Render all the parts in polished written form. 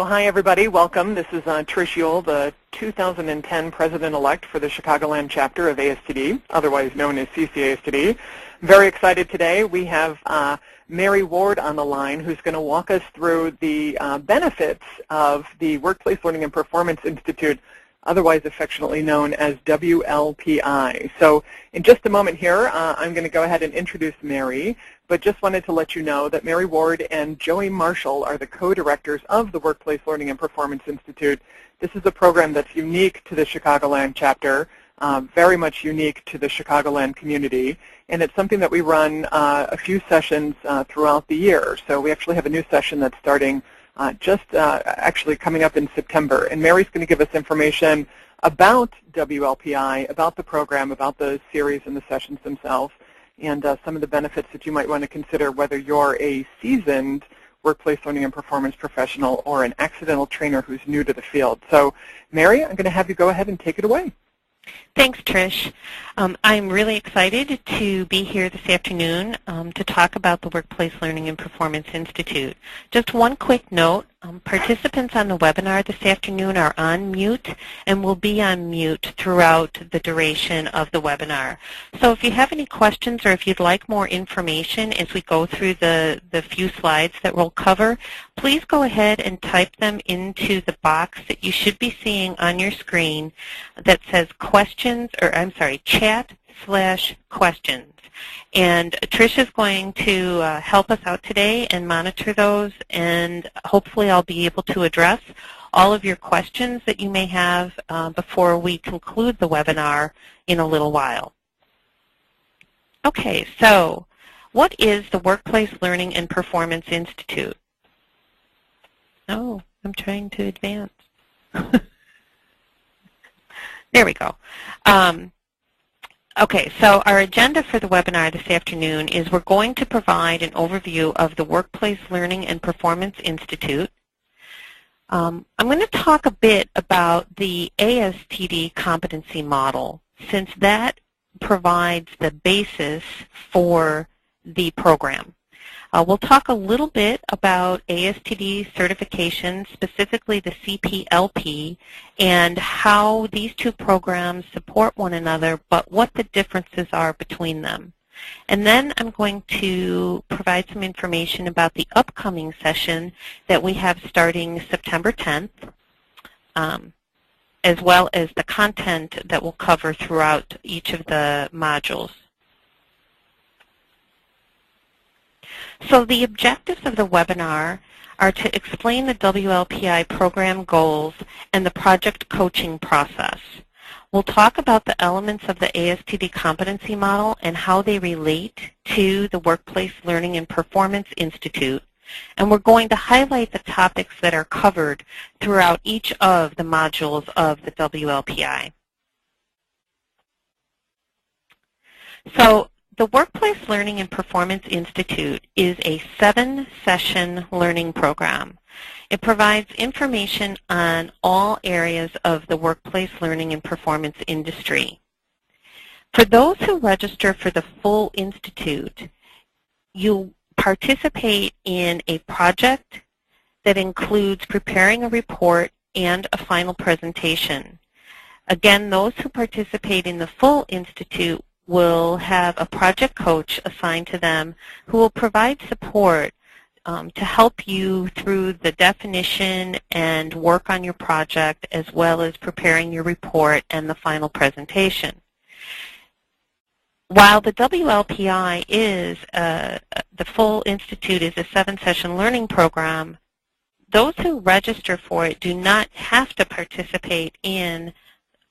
So hi everybody, welcome. This is Trish, the 2010 President-elect for the Chicagoland Chapter of ASTD, otherwise known as CCASTD. Very excited today. We have Mary Ward on the line, who's going to walk us through the benefits of the Workplace Learning and Performance Institute, otherwise affectionately known as WLPI. So in just a moment here, I'm going to go ahead and introduce Mary, but just wanted to let you know that Mary Ward and Joey Marshall are the co-directors of the Workplace Learning and Performance Institute. This is a program that's unique to the Chicagoland chapter, very much unique to the Chicagoland community, and it's something that we run a few sessions throughout the year. So we actually have a new session that's starting actually coming up in September. And Mary's going to give us information about WLPI, about the program, about the series and the sessions themselves, and some of the benefits that you might want to consider whether you're a seasoned workplace learning and performance professional or an accidental trainer who's new to the field. So Mary, I'm going to have you go ahead and take it away. Thanks, Trish. I'm really excited to be here this afternoon to talk about the Workplace Learning and Performance Institute. Just one quick note, participants on the webinar this afternoon are on mute and will be on mute throughout the duration of the webinar. So if you have any questions or if you'd like more information as we go through the few slides that we'll cover, please go ahead and type them into the box that you should be seeing on your screen that says chat/questions. And Trish is going to help us out today and monitor those, and hopefully I'll be able to address all of your questions that you may have before we conclude the webinar in a little while. Okay, so what is the Workplace Learning and Performance Institute? Oh, I'm trying to advance. There we go. Okay, so our agenda for the webinar this afternoon is we're going to provide an overview of the Workplace Learning and Performance Institute. I'm going to talk a bit about the ASTD Competency Model, since that provides the basis for the program. We'll talk a little bit about ASTD certification, specifically the CPLP, and how these two programs support one another, but what the differences are between them. And then I'm going to provide some information about the upcoming session that we have starting September 10th, as well as the content that we'll cover throughout each of the modules. So the objectives of the webinar are to explain the WLPI program goals and the project coaching process. We'll talk about the elements of the ASTD competency model and how they relate to the Workplace Learning and Performance Institute. And we're going to highlight the topics that are covered throughout each of the modules of the WLPI. So the Workplace Learning and Performance Institute is a 7-session learning program. It provides information on all areas of the workplace learning and performance industry. For those who register for the full institute, you participate in a project that includes preparing a report and a final presentation. Again, those who participate in the full institute will have a project coach assigned to them who will provide support to help you through the definition and work on your project, as well as preparing your report and the final presentation. While the WLPI is, the full institute is a 7-session learning program, those who register for it do not have to participate in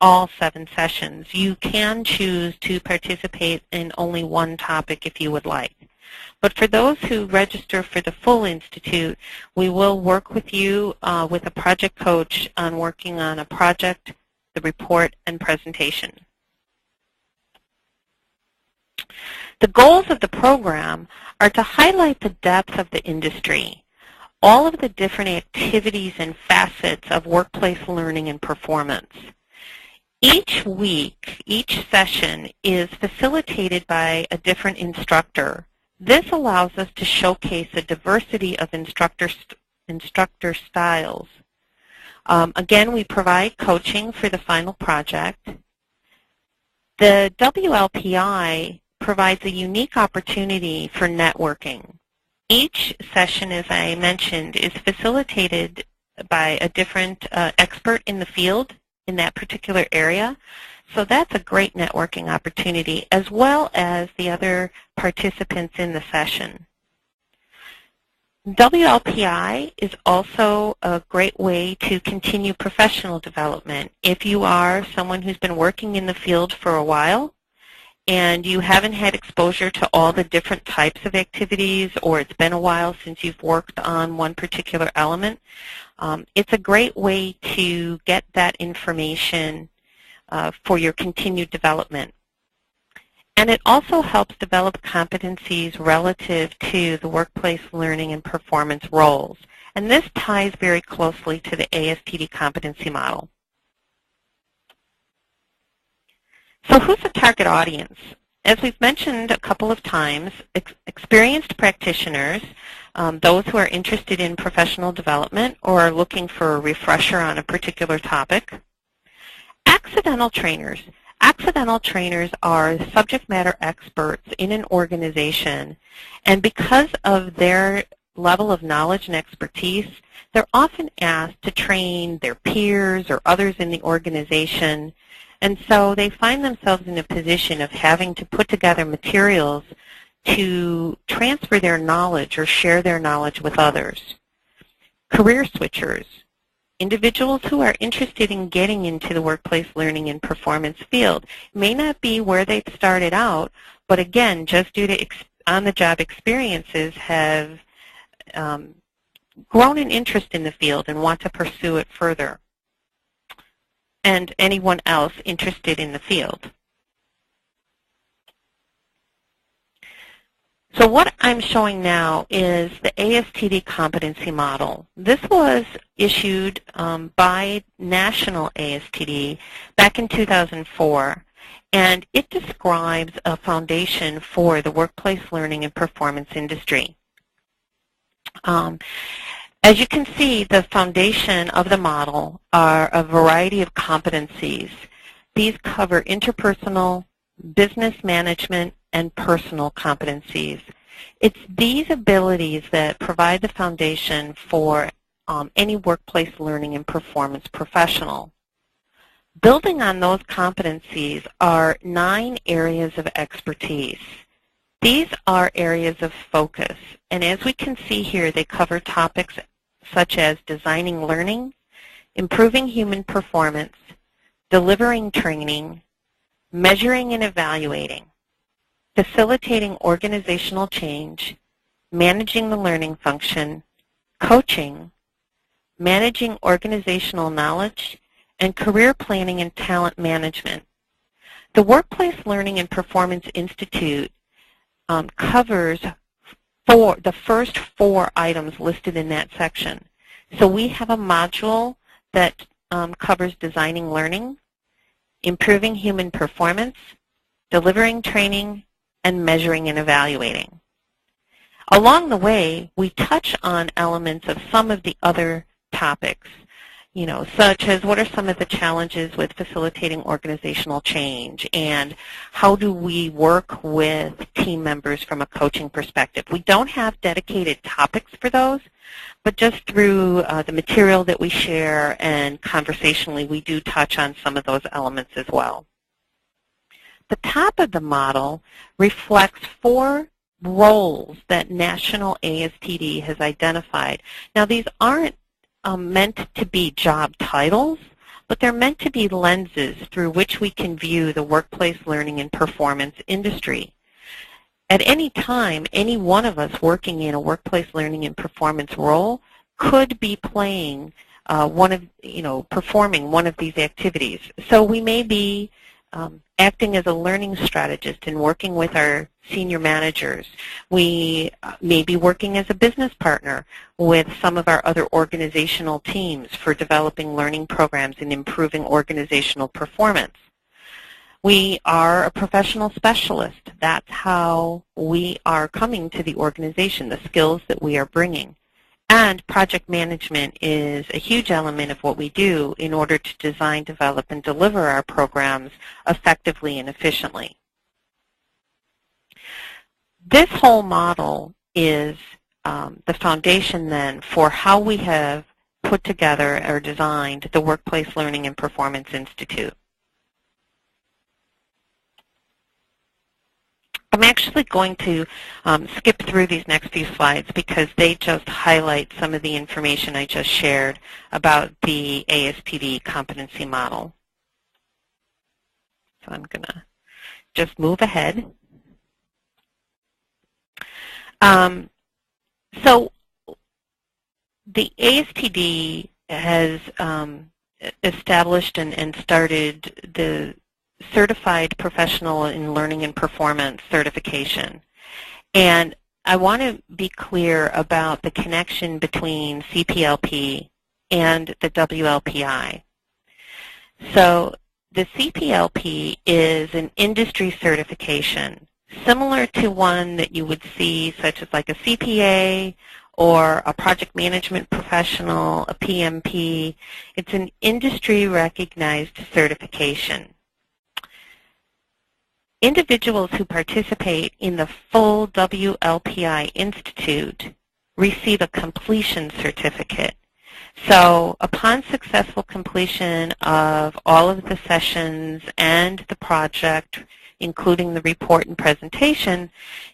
all 7 sessions. You can choose to participate in only one topic if you would like. But for those who register for the full institute, we will work with you with a project coach on working on a project, the report, and presentation. The goals of the program are to highlight the depth of the industry, all of the different activities and facets of workplace learning and performance. Each week, each session is facilitated by a different instructor. This allows us to showcase a diversity of instructor instructor styles. Again, we provide coaching for the final project. The WLPI provides a unique opportunity for networking. Each session, as I mentioned, is facilitated by a different expert in the field in that particular area. So that's a great networking opportunity, as well as the other participants in the session. WLPI is also a great way to continue professional development. If you are someone who's been working in the field for a while and you haven't had exposure to all the different types of activities, or it's been a while since you've worked on one particular element, it's a great way to get that information for your continued development. And it also helps develop competencies relative to the workplace learning and performance roles. And this ties very closely to the ASTD competency model. So who's the target audience? As we've mentioned a couple of times, experienced practitioners, those who are interested in professional development or are looking for a refresher on a particular topic. Accidental trainers. Accidental trainers are subject matter experts in an organization, and because of their level of knowledge and expertise, they're often asked to train their peers or others in the organization, and so they find themselves in a position of having to put together materials to transfer their knowledge or share their knowledge with others. Career switchers. Individuals who are interested in getting into the workplace learning and performance field may not be where they've started out, but again, just due to on-the-job experiences have grown an interest in the field and want to pursue it further. And anyone else interested in the field. So what I'm showing now is the ASTD competency model. This was issued by National ASTD back in 2004, and it describes a foundation for the workplace learning and performance industry. As you can see, the foundation of the model are a variety of competencies. These cover interpersonal, business management, and personal competencies. It's these abilities that provide the foundation for any workplace learning and performance professional. Building on those competencies are 9 areas of expertise. These are areas of focus, and as we can see here, they cover topics such as designing learning, improving human performance, delivering training, measuring and evaluating, facilitating organizational change, managing the learning function, coaching, managing organizational knowledge, and career planning and talent management. The Workplace Learning and Performance Institute covers the first 4 items listed in that section. So we have a module that covers designing learning, improving human performance, delivering training, and measuring and evaluating. Along the way, we touch on elements of some of the other topics, such as what are some of the challenges with facilitating organizational change, and how do we work with team members from a coaching perspective. We don't have dedicated topics for those, but just through the material that we share and conversationally, we do touch on some of those elements as well. The top of the model reflects 4 roles that National ASTD has identified. Now, these aren't meant to be job titles, but they're meant to be lenses through which we can view the workplace learning and performance industry. At any time, any one of us working in a workplace learning and performance role could be playing performing one of these activities. So we may be acting as a learning strategist and working with our senior managers. We may be working as a business partner with some of our other organizational teams for developing learning programs and improving organizational performance. We are a professional specialist. That's how we are coming to the organization, the skills that we are bringing. And project management is a huge element of what we do in order to design, develop, and deliver our programs effectively and efficiently. This whole model is the foundation then for how we have put together or designed the Workplace Learning and Performance Institute. I'm actually going to skip through these next few slides because they just highlight some of the information I just shared about the ASTD competency model. So I'm going to just move ahead. So the ASTD has established and started the Certified Professional in Learning and Performance certification. And I want to be clear about the connection between CPLP and the WLPI. So the CPLP is an industry certification similar to one that you would see such as like a CPA or a project management professional, a PMP. It's an industry recognized certification. Individuals who participate in the full WLPI Institute receive a completion certificate. So upon successful completion of all of the sessions and the project, including the report and presentation,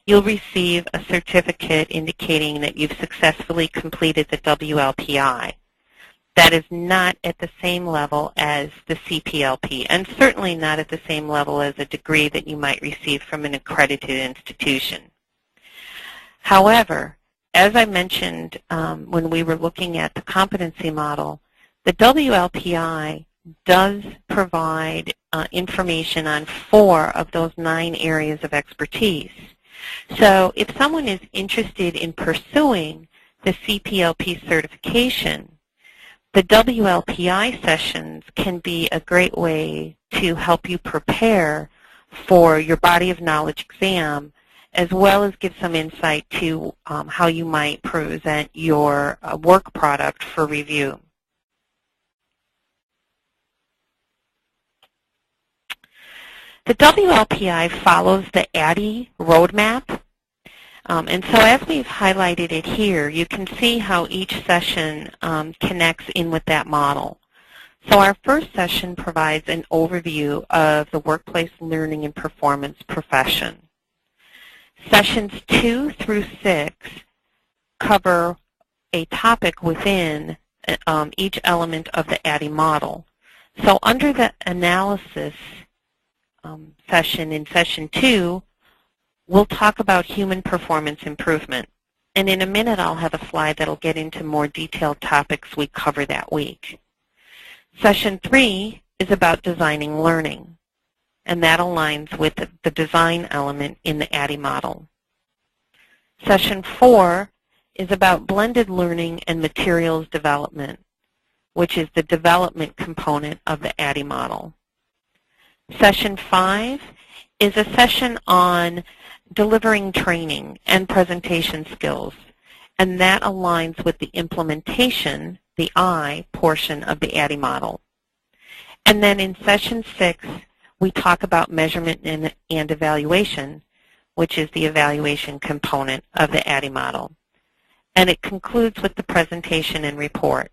you'll receive a certificate indicating that you've successfully completed the WLPI. That is not at the same level as the CPLP, and certainly not at the same level as a degree that you might receive from an accredited institution. However, as I mentioned when we were looking at the competency model, the WLPI does provide information on 4 of those 9 areas of expertise. So if someone is interested in pursuing the CPLP certification, the WLPI sessions can be a great way to help you prepare for your body of knowledge exam, as well as give some insight to how you might present your work product for review. The WLPI follows the ADDIE roadmap. And so as we've highlighted it here, you can see how each session connects in with that model. So our first session provides an overview of the workplace learning and performance profession. Sessions 2 through 6 cover a topic within each element of the ADDIE model. So under the analysis session in session 2, we'll talk about human performance improvement. And in a minute, I'll have a slide that'll get into more detailed topics we cover that week. Session 3 is about designing learning, and that aligns with the design element in the ADDIE model. Session 4 is about blended learning and materials development, which is the development component of the ADDIE model. Session 5 is a session on delivering training and presentation skills, and that aligns with the implementation, the I portion of the ADDIE model. And then in session 6, we talk about measurement and evaluation, which is the evaluation component of the ADDIE model. And it concludes with the presentation and report.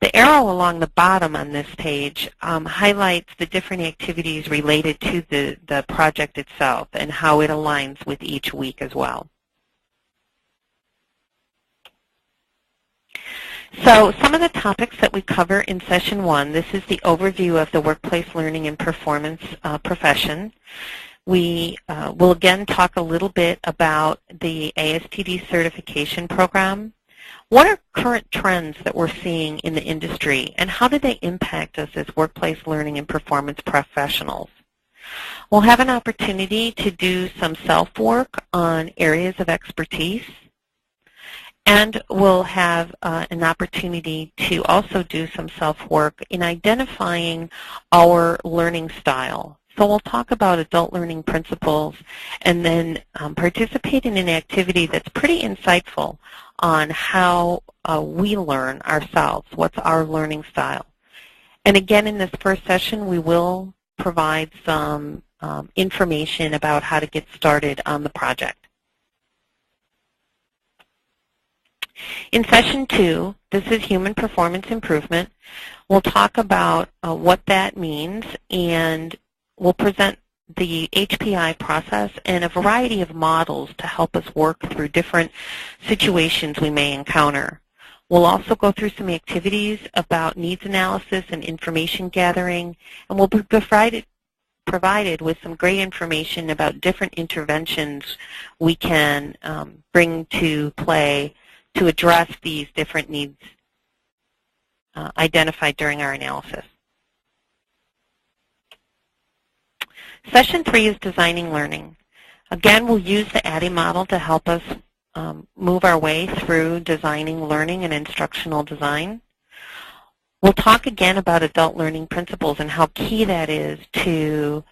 The arrow along the bottom on this page highlights the different activities related to the project itself and how it aligns with each week as well. So some of the topics that we cover in session 1, this is the overview of the workplace learning and performance profession. We will again talk a little bit about the ASTD certification program. What are current trends that we're seeing in the industry, and how do they impact us as workplace learning and performance professionals? We'll have an opportunity to do some self-work on areas of expertise, and we'll have an opportunity to also do some self-work in identifying our learning style. So we'll talk about adult learning principles and then participate in an activity that's pretty insightful on how we learn ourselves, what's our learning style. And again, in this first session, we will provide some information about how to get started on the project. In session 2, this is human performance improvement. We'll talk about what that means, and we'll present the HPI process and a variety of models to help us work through different situations we may encounter. We'll also go through some activities about needs analysis and information gathering, and we'll be provided with some great information about different interventions we can bring to play to address these different needs identified during our analysis. Session 3 is designing learning. Again, we'll use the ADDIE model to help us move our way through designing learning and instructional design. We'll talk again about adult learning principles and how key that is to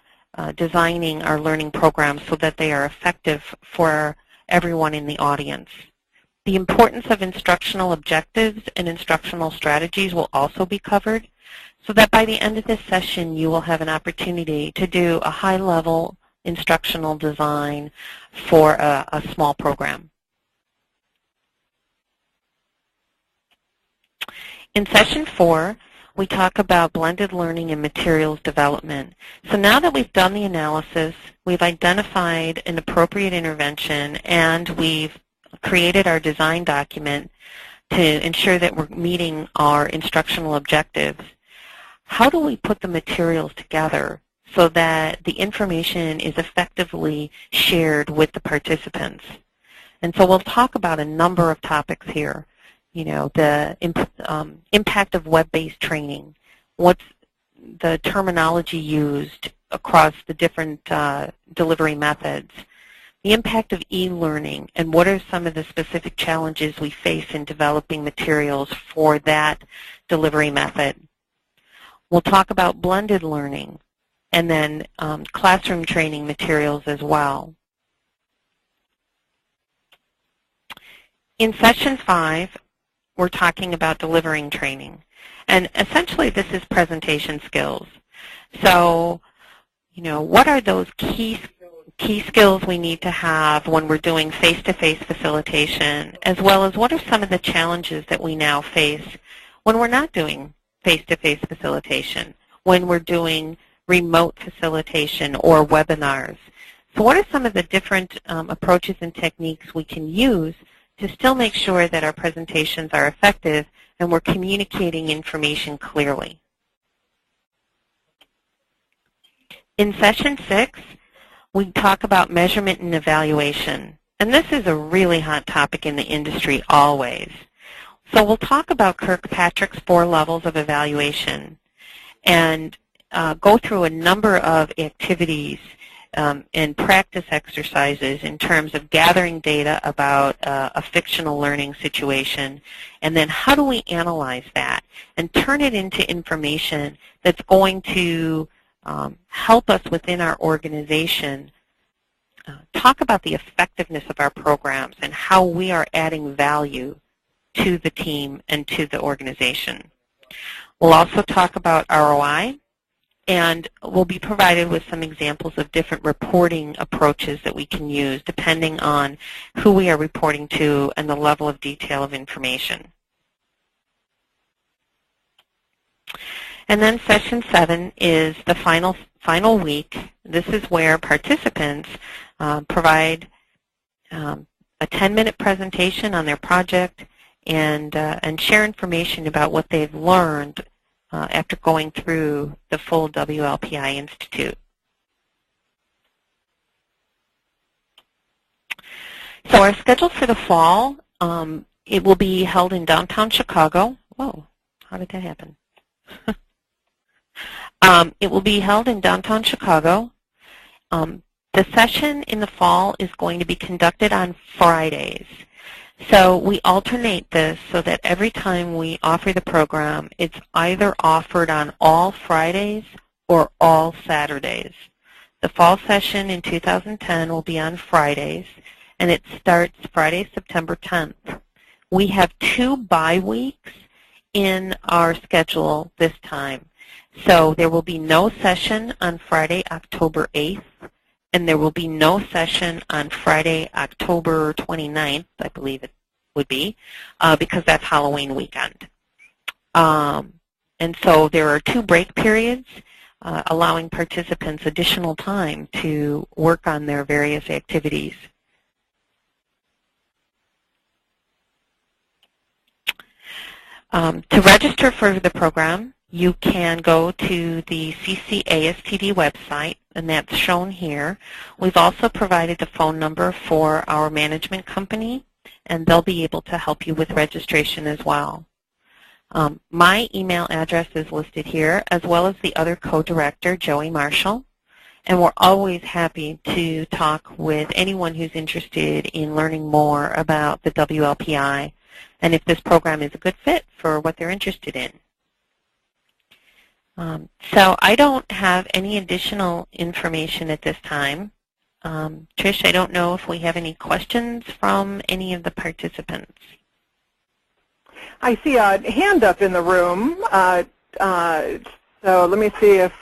designing our learning programs so that they are effective for everyone in the audience. The importance of instructional objectives and instructional strategies will also be covered, so that by the end of this session you will have an opportunity to do a high-level instructional design for a small program. In session 4, we talk about blended learning and materials development. So now that we've done the analysis, we've identified an appropriate intervention, and we've created our design document to ensure that we're meeting our instructional objectives, how do we put the materials together so that the information is effectively shared with the participants? And so we'll talk about a number of topics here. You know, the impact of web-based training, what's the terminology used across the different delivery methods, the impact of e-learning, and what are some of the specific challenges we face in developing materials for that delivery method. We'll talk about blended learning and then classroom training materials as well. In session 5, we're talking about delivering training. And essentially this is presentation skills. So, you know, what are those key skills we need to have when we're doing face-to-face facilitation, as well as what are some of the challenges that we now face when we're not doing face-to-face facilitation, when we're doing remote facilitation or webinars. So what are some of the different approaches and techniques we can use to still make sure that our presentations are effective and we're communicating information clearly? In session 6, we talk about measurement and evaluation. And this is a really hot topic in the industry always. So we'll talk about Kirkpatrick's 4 levels of evaluation and go through a number of activities and practice exercises in terms of gathering data about a fictional learning situation, and then how do we analyze that and turn it into information that's going to help us within our organization talk about the effectiveness of our programs and how we are adding value to the team and to the organization. We'll also talk about ROI, and we'll be provided with some examples of different reporting approaches that we can use depending on who we are reporting to and the level of detail of information. And then session 7 is the final week. This is where participants provide a 10-minute presentation on their project and share information about what they've learned after going through the full WLPI Institute. So our schedule for the fall, it will be held in downtown Chicago. Whoa, how did that happen? It will be held in downtown Chicago. The session in the fall is going to be conducted on Fridays. So we alternate this so that every time we offer the program, it's either offered on all Fridays or all Saturdays. The fall session in 2010 will be on Fridays, and it starts Friday, September 10th. We have 2 bye weeks in our schedule this time. So there will be no session on Friday, October 8th, and there will be no session on Friday, October 29th, I believe it would be, because that's Halloween weekend. And so there are 2 break periods, allowing participants additional time to work on their various activities. To register for the program, you can go to the CCASTD website, and that's shown here. We've also provided the phone number for our management company, and they'll be able to help you with registration as well. My email address is listed here, as well as the other co-director, Joey Marshall, and we're always happy to talk with anyone who's interested in learning more about the WLPI and if this program is a good fit for what they're interested in. So I don't have any additional information at this time. Trish, I don't know if we have any questions from any of the participants. I see a hand up in the room, so let me see if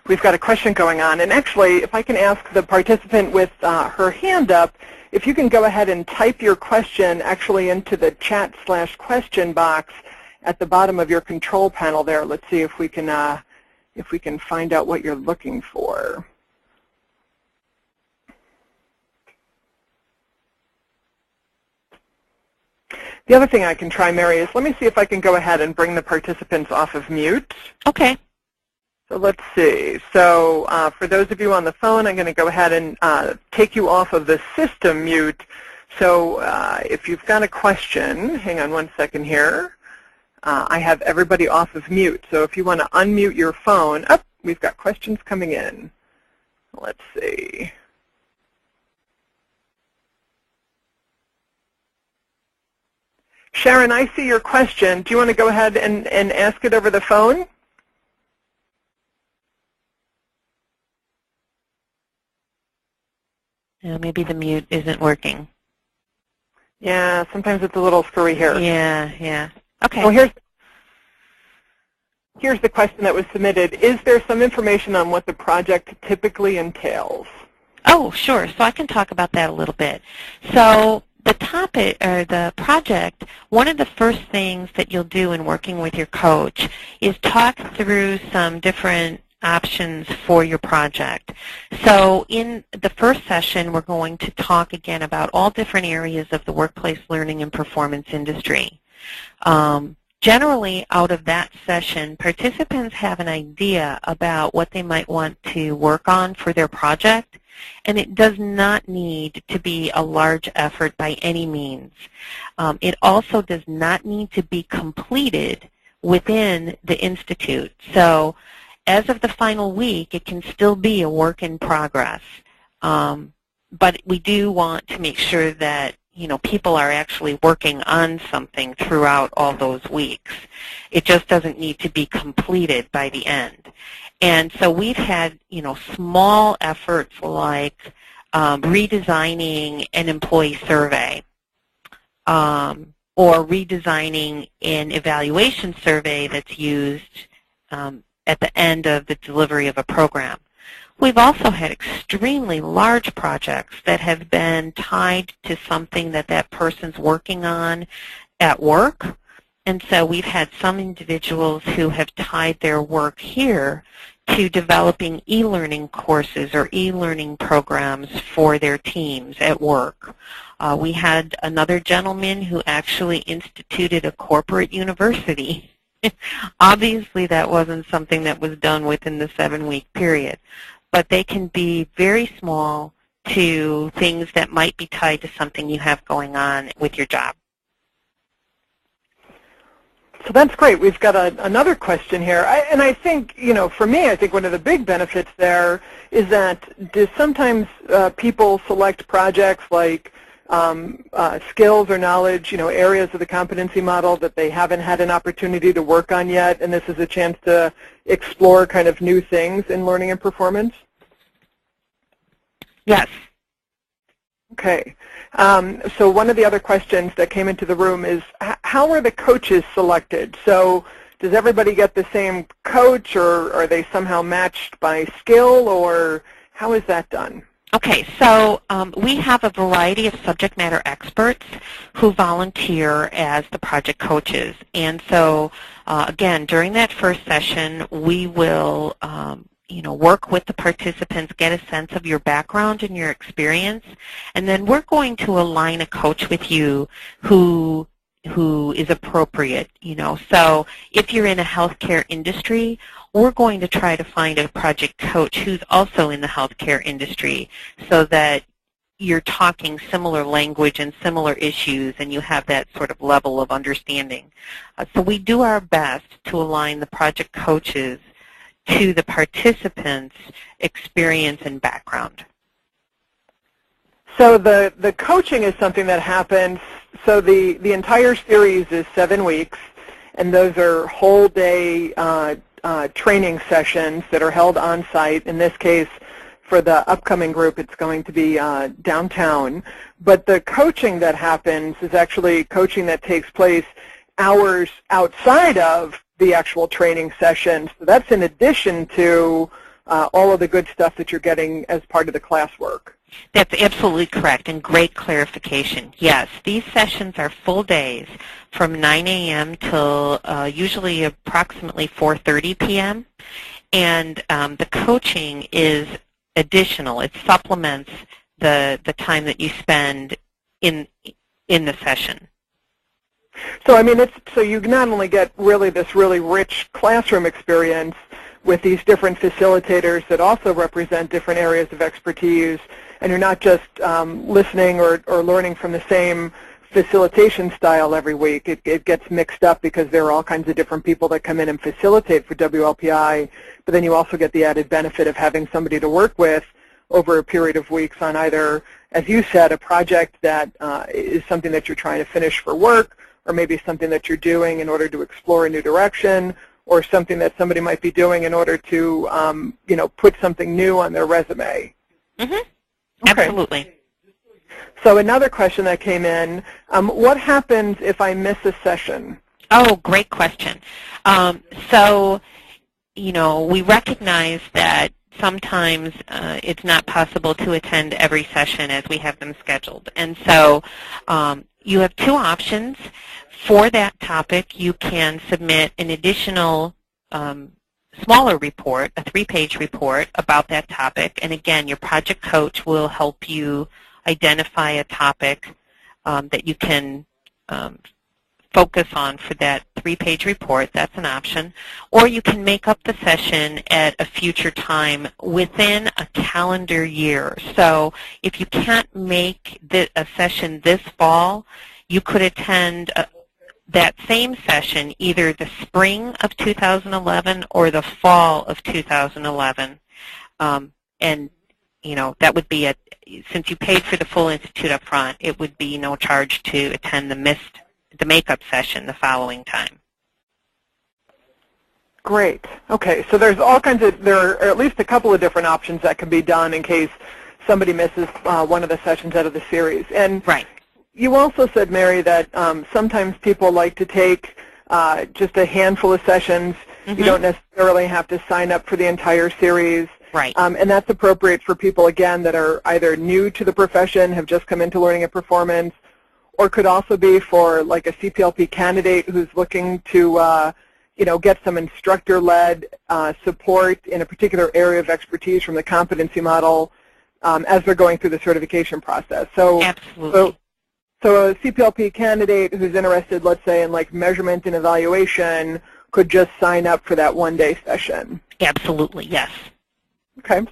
we've got a question going on. And actually, if I can ask the participant with her hand up, if you can go ahead and type your question actually into the chat/question box at the bottom of your control panel there. Let's see if we can find out what you're looking for. The other thing I can try, Mary, is let me see if I can go ahead and bring the participants off of mute. Okay. So let's see. So for those of you on the phone, I'm going to go ahead and take you off of the system mute. So if you've got a question, hang on one second here. I have everybody off of mute. So if you want to unmute your phone, we've got questions coming in. Let's see. Sharon, I see your question. Do you want to go ahead and ask it over the phone? Maybe the mute isn't working. Yeah, sometimes it's a little screwy here. Yeah. Okay. Well, here's the question that was submitted. Is there some information on what the project typically entails? Oh, sure. So I can talk about that a little bit. So the topic, or the project, one of the first things that you'll do in working with your coach is talk through some different options for your project. So in the first session, we're going to talk again about all different areas of the workplace learning and performance industry. Generally, out of that session, participants have an idea about what they might want to work on for their project, and it does not need to be a large effort by any means. It also does not need to be completed within the Institute. So as of the final week, it can still be a work in progress. But we do want to make sure that people are actually working on something throughout all those weeks. It just doesn't need to be completed by the end. And so we've had, small efforts like redesigning an employee survey or redesigning an evaluation survey that's used at the end of the delivery of a program. We've also had extremely large projects that have been tied to something that that person's working on at work. And so we've had some individuals who have tied their work here to developing e-learning courses or e-learning programs for their teams at work. We had another gentleman who actually instituted a corporate university. Obviously, that wasn't something that was done within the 7-week period. But they can be very small to things that might be tied to something you have going on with your job. So that's great. We've got another question here. And I think, for me, I think one of the big benefits there is that sometimes people select projects like skills or knowledge, areas of the competency model that they haven't had an opportunity to work on yet, and this is a chance to explore kind of new things in learning and performance? Yes. Okay. So one of the other questions that came into the room is, how are the coaches selected? So does everybody get the same coach, or are they somehow matched by skill, or how is that done? Okay, so we have a variety of subject matter experts who volunteer as the project coaches. And so, again, during that first session, we will work with the participants, get a sense of your background and your experience, and then we're going to align a coach with you who is appropriate. So if you're in a healthcare industry, we're going to try to find a project coach who's also in the healthcare industry so that you're talking similar language and similar issues and you have that sort of level of understanding. So we do our best to align the project coaches to the participants' experience and background. So the coaching is something that happens, so the entire series is 7 weeks, and those are whole day training sessions that are held on site. In this case, for the upcoming group, it's going to be downtown. But the coaching that happens is actually coaching that takes place hours outside of the actual training sessions. So that's in addition to all of the good stuff that you're getting as part of the classwork. That's absolutely correct, and great clarification. Yes, these sessions are full days from 9 a.m. till usually approximately 4:30 p.m. And the coaching is additional. It supplements the time that you spend in the session. So I mean, so you not only get really this really rich classroom experience with these different facilitators that also represent different areas of expertise, and you're not just listening or learning from the same facilitation style every week. It gets mixed up because there are all kinds of different people that come in and facilitate for WLPI, but then you also get the added benefit of having somebody to work with over a period of weeks on either, as you said, a project that is something that you're trying to finish for work, or maybe something that you're doing in order to explore a new direction, or something that somebody might be doing in order to, put something new on their resume. Mm-hmm. Okay. Absolutely. So another question that came in, what happens if I miss a session? Oh, great question. We recognize that sometimes it's not possible to attend every session as we have them scheduled. And so you have two options. For that topic, you can submit an additional smaller report, a 3-page report about that topic. And again, your project coach will help you identify a topic that you can focus on for that 3-page report. That's an option. Or you can make up the session at a future time within a calendar year. So if you can't make a session this fall, you could attend that same session either the spring of 2011 or the fall of 2011. That would be, since you paid for the full institute up front, it would be no charge to attend the makeup session the following time. Great. Okay, so there are at least a couple of different options that can be done in case somebody misses one of the sessions out of the series. And right. You also said, Mary, that sometimes people like to take just a handful of sessions. Mm-hmm. You don't necessarily have to sign up for the entire series. Right. And that's appropriate for people, again, that are either new to the profession, have just come into learning and performance, or could also be for like a CPLP candidate who's looking to get some instructor-led support in a particular area of expertise from the competency model as they're going through the certification process. So, absolutely. So a CPLP candidate who's interested, let's say, in like measurement and evaluation could just sign up for that one-day session. Absolutely, yes. Okay.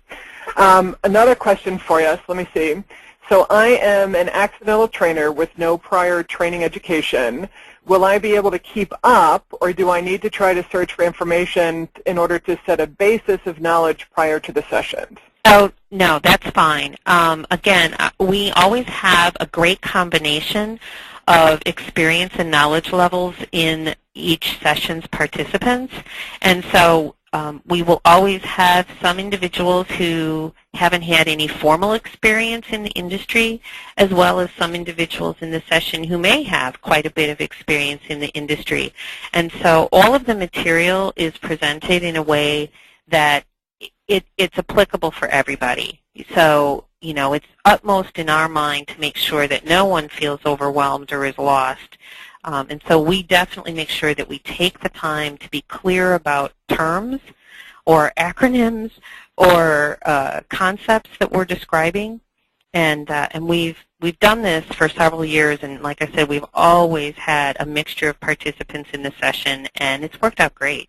Another question for you. Let me see. So I am an accidental trainer with no prior training education. Will I be able to keep up, or do I need to try to search for information in order to set a basis of knowledge prior to the sessions? Oh, no, that's fine. Again, we always have a great combination of experience and knowledge levels in each session's participants. And so we will always have some individuals who haven't had any formal experience in the industry, as well as some individuals in the session who may have quite a bit of experience in the industry. And so all of the material is presented in a way that it's applicable for everybody. So, you know, it's utmost in our mind to make sure that no one feels overwhelmed or is lost. And so we definitely make sure that we take the time to be clear about terms or acronyms or concepts that we're describing. And we've done this for several years, and like I said, we've always had a mixture of participants in the session, and it's worked out great.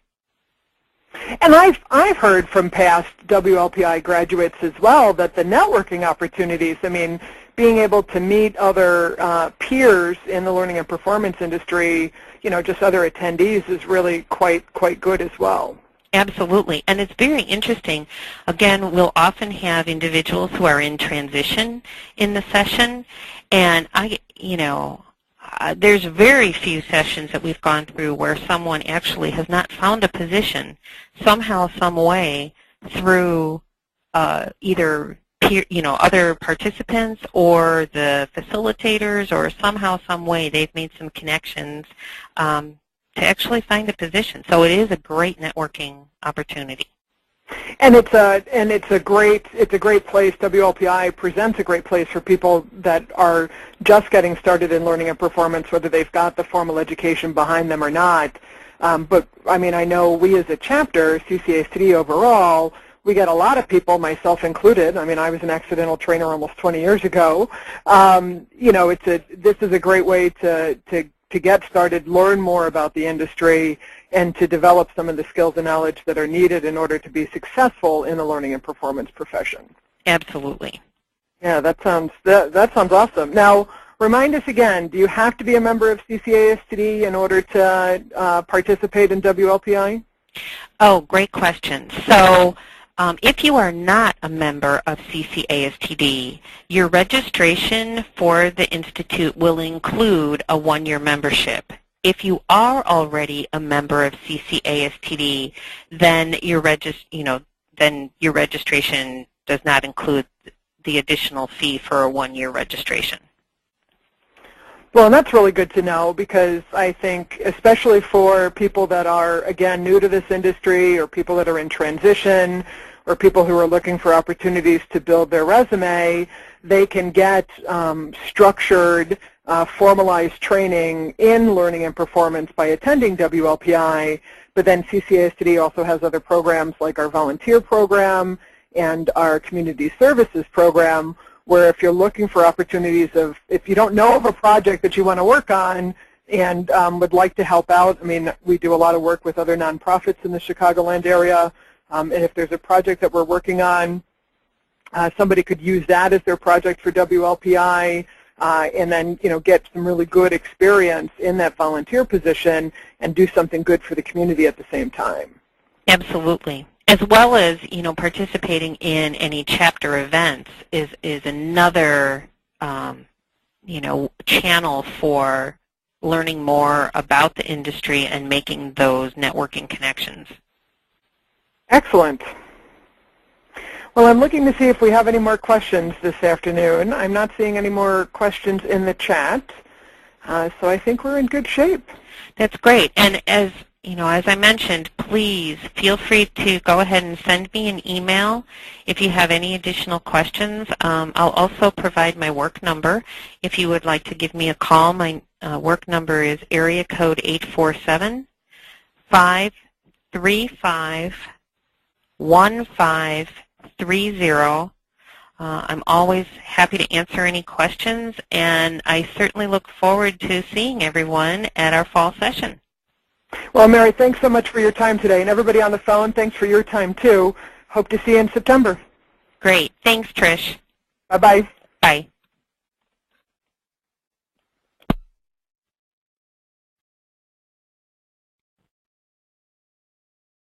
And I've heard from past WLPI graduates as well that the networking opportunities, I mean, being able to meet other peers in the learning and performance industry, you know, just other attendees is really quite good as well. Absolutely, and it's very interesting. Again, we'll often have individuals who are in transition in the session, and there's very few sessions that we've gone through where someone actually has not found a position somehow, some way through either peer, other participants or the facilitators, or somehow, some way they've made some connections to actually find a position. So it is a great networking opportunity. And it's a great place. WLPI presents a great place for people that are just getting started in learning and performance, whether they've got the formal education behind them or not. But I mean, I know we as a chapter, CCASTD overall, we get a lot of people, myself included. I mean, I was an accidental trainer almost 20 years ago. This is a great way to get started, learn more about the industry, and to develop some of the skills and knowledge that are needed in order to be successful in the learning and performance profession. Absolutely. Yeah, that sounds awesome. Now, remind us again, do you have to be a member of CCASTD in order to participate in WLPI? Oh, great question. So if you are not a member of CCASTD, your registration for the Institute will include a one-year membership. If you are already a member of CCASTD, then your registration does not include the additional fee for a one-year registration. Well, and that's really good to know, because I think especially for people that are, again, new to this industry, or people that are in transition, or people who are looking for opportunities to build their resume, they can get structured, formalized training in learning and performance by attending WLPI, but then CCASTD also has other programs like our volunteer program and our community services program, where if you're looking for opportunities if you don't know of a project that you want to work on and would like to help out, I mean, we do a lot of work with other nonprofits in the Chicagoland area, and if there's a project that we're working on, somebody could use that as their project for WLPI, and then get some really good experience in that volunteer position and do something good for the community at the same time. Absolutely. As well as participating in any chapter events is another channel for learning more about the industry and making those networking connections. Excellent. Well, I'm looking to see if we have any more questions this afternoon. I'm not seeing any more questions in the chat, so I think we're in good shape. That's great. And as I mentioned, please feel free to go ahead and send me an email if you have any additional questions. I'll also provide my work number if you would like to give me a call. My work number is area code 847-535-1530. I'm always happy to answer any questions, and I certainly look forward to seeing everyone at our fall session. Well, Mary, thanks so much for your time today. And everybody on the phone, thanks for your time, too. Hope to see you in September. Great. Thanks, Trish. Bye-bye. Bye.